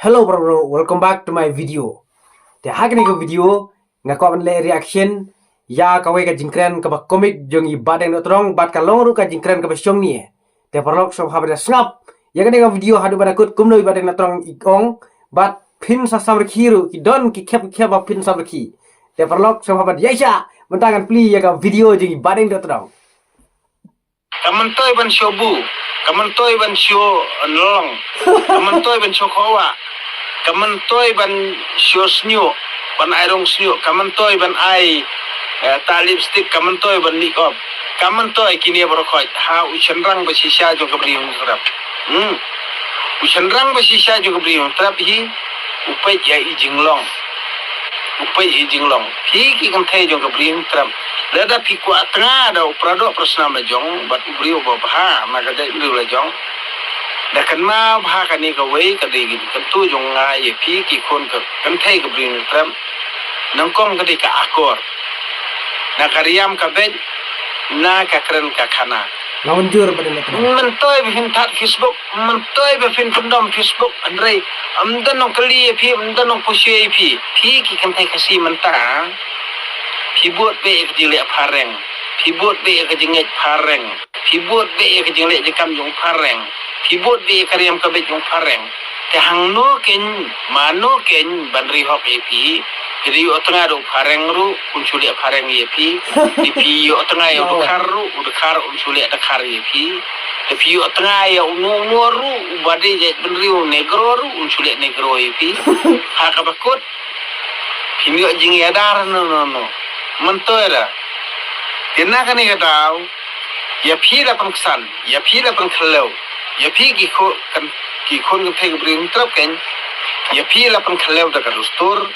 Hello bro, welcome back to my video. Te hakni ko video nga ko le reaction ya kawe ka jingkren ka ba comic jong i badeng no trong bat ka long ru ka jingkren ka ba syong ni. Te parlok so habra snap. Ya ka video hadu bana kut kumno i badeng no trong ikong bat pin sa samr khiru ki don ki khep ba pin samr khi. Te parlok so habra yaisha mentangan pli ya ka video jong i badeng no trong. Kamantoy ban shobu, kamantoy ban sho nolong, kamantoy ban shokowa, kamantoy ban sho snyo, ban airong snyo, kamantoy ban ai ta lipstick, kamantoy ban nikop, kamantoy kini berokot, ha ucenrang basisya jo kebriung terap. Ucenrang basisya jo kebriung terap hi upai ya ijinglong. Upai ijinglong. Hi ki kamthai jo kebriung terap. Lada piku atengah ada uprado persnama jong bat ubriu babha maka dai ubriu la jong dakan ma bha kani ka wei ka dei gi kan tu jong nga ye pi ki khon ka kan thai ka brin tram nang kong ka dei ka akor na kariam ka bed na ka kren ka khana Lawan jur badeng no trong. mentoy bin that Facebook mentoy bin pendom Facebook andrei amdan nong kali ye pi amdan nong posye pi ki kan thai ka si menta Pibut be ke jilek pareng, pibut be ke jengek pareng, pibut be ke jilek jekam jong pareng, pibut be ke riam ke bet jong pareng. Te hang no ken, mano ken bandri hok epi, jadi yo tengah do pareng ru, unsuli pareng epi, di pi yo tengah yo bekar ru, udekar unsuli dekar epi, di pi yo tengah yo unu ru, ubade jet bandri negro ru, unsuli negro epi, hakabakut, pimi yo jing yadar no. Mentoira, kena kani kadau, ya pi la pangsan, ya pi la pangkhalau, ya pi ki khon kan thai bring trap ken, ya pi la pangkhalau da kadustur,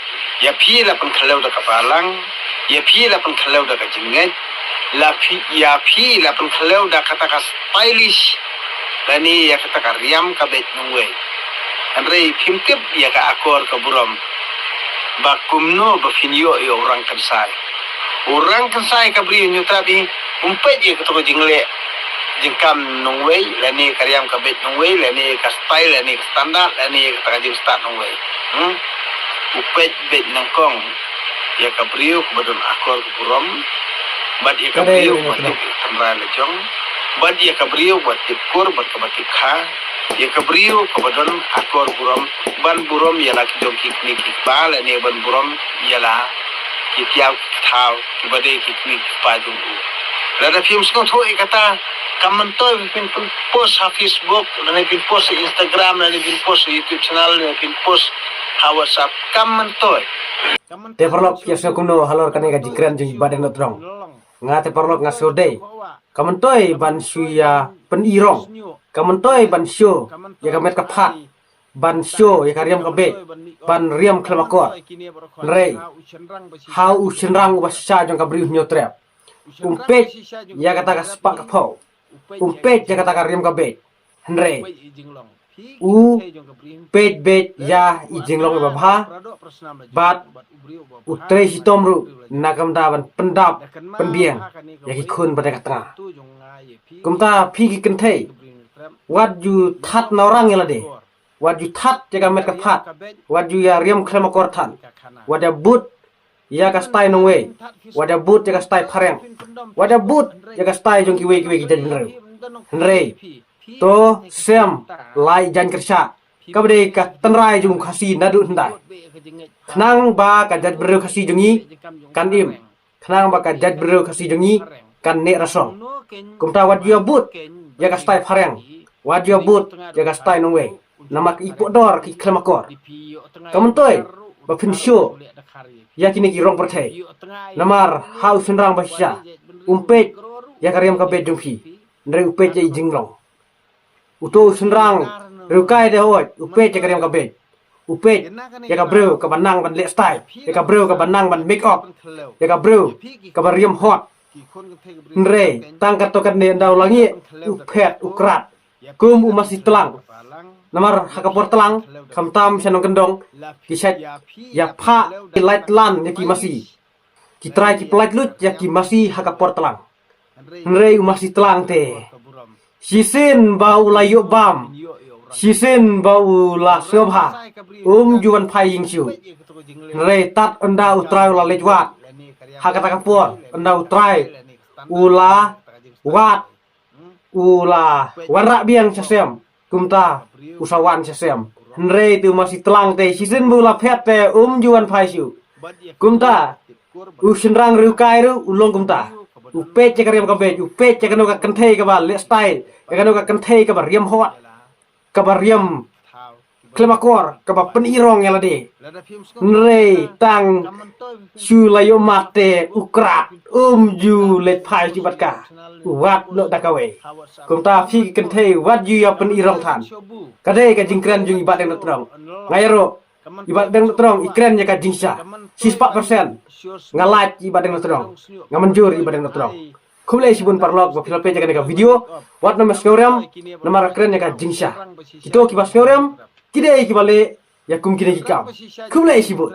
ya pi la pangkhalau da kapalang, ya pi la pangkhalau da kajinget, ya pi la pangkhalau da kata ka stylish, dani ya kata ka riam ka bet nungwe. Andrei pimtip ya ka akor ka buram, bakumno bafinyo yo orang kansai. Orang kansai kabri nyu trabi umpet je ketoko jingle jingkam nongwei lani karyam kabet nongwei lani ka style lani standar lani ka jing start nongwei upet bet nangkong ya kabriu kubadon akor kurom bad ya kabriu batik tamra lejong bad ya kabriu batik kur bad kabatik kha ya kabriu kubadon akor burom ban burom ya laki jong kiknik ba lani ban burom ya la kitiaw thaw kibade kiknik pajung u lada film skong thoi kata kamantoy pin post ha Facebook lani pin post Instagram lani pin post YouTube channel lani pin post ha WhatsApp kamantoy Te parlok ya so kuno halor kani ka jingkren jong i badeng no trong. Nga te parlok nga sode. Kamantoy ban suya penirong. Kamantoy ban syo ya kamet ka phat. Ban syo ya kariam ka be. Ban riam klamakor. Rei. Hau usenrang basya jong ka briu nyo trap. Umpet ya kata ka spak ka pau. Umpet ya kata ka riam ka be. Henre. Pet bet ya ijinglong babha. Bat utre hitomru nakam daban pendap penbiang ya ki khun pada katra. Kumta phi ki kenthei. What you that naurang yala de. What you that jaga met ka phat. What you ya riam khlama korthan. What ya but ya ka stai nongwe. What ya but jaga stai phareng. What ya but jaga stai jong kiwe ki jadi nre. Nre. To sem lai jan kersa. Kabde ka tenrai jung khasi nadu ndai. Khnang ba ka jat breu khasi jungi kan im. Khnang ba ka jat breu khasi jungi kan ne rasong. Kumta wat you but ya ka stai phareng. Wat you but ya ka stai nongwe. Namak ipo dor ki klamakor. Kamuntoy ba pinsyo ya kini ki rong perthai. Namar hau senrang basya. Umpet ya karyam ka bedung phi. Ndre upet ya jinglong. Uto senrang rukai de hoy upet ya karyam ka bed. Upet ya ka breu ka banang ban le style. Ya ka breu ka banang ban make up. Ya ka breu ka bariam hot. Ndre tangkat tokat ne ndau langi upet ukrat. Kum umasi telang. Namar hakapor telang kamtam senong kendong kisat ya pha light lan ya ki masi ki try ki plat lut ya ki masi hakapor telang nrei masih telang te sisin bau layu bam Sisin bau la sobha juan phai ying siu re tat anda utrai la lejwat hakata kapur anda utrai ula wat ula warak biang sesem kumta usawan sesem re tu masih telang te sisin bau la phet te juan phai siu kumta usenrang riu kai ru ulong kumta upe cekariam kabe upe cekano ka kentei ka ba le style kano ka kentei ka ba riam hot ka ba riam klemakor ka ba penirong yang lade nrei tang su layo mate ukra ju let phai ci batka wat no dakawe kumta phi kentei wat ju ya penirong than kade ka jingkran jung ibat deng trong ngayro ibat deng trong ikren nya ka jingsa 4% ngalat ibat deng trong ngamanjur ibat deng trong kumle sibun parlog ba filpe jaga ka video wat nama skorem nama kren nya ka jingsa kito ki ba skorem kide ki bale ya kum kine ki kam kumle sibun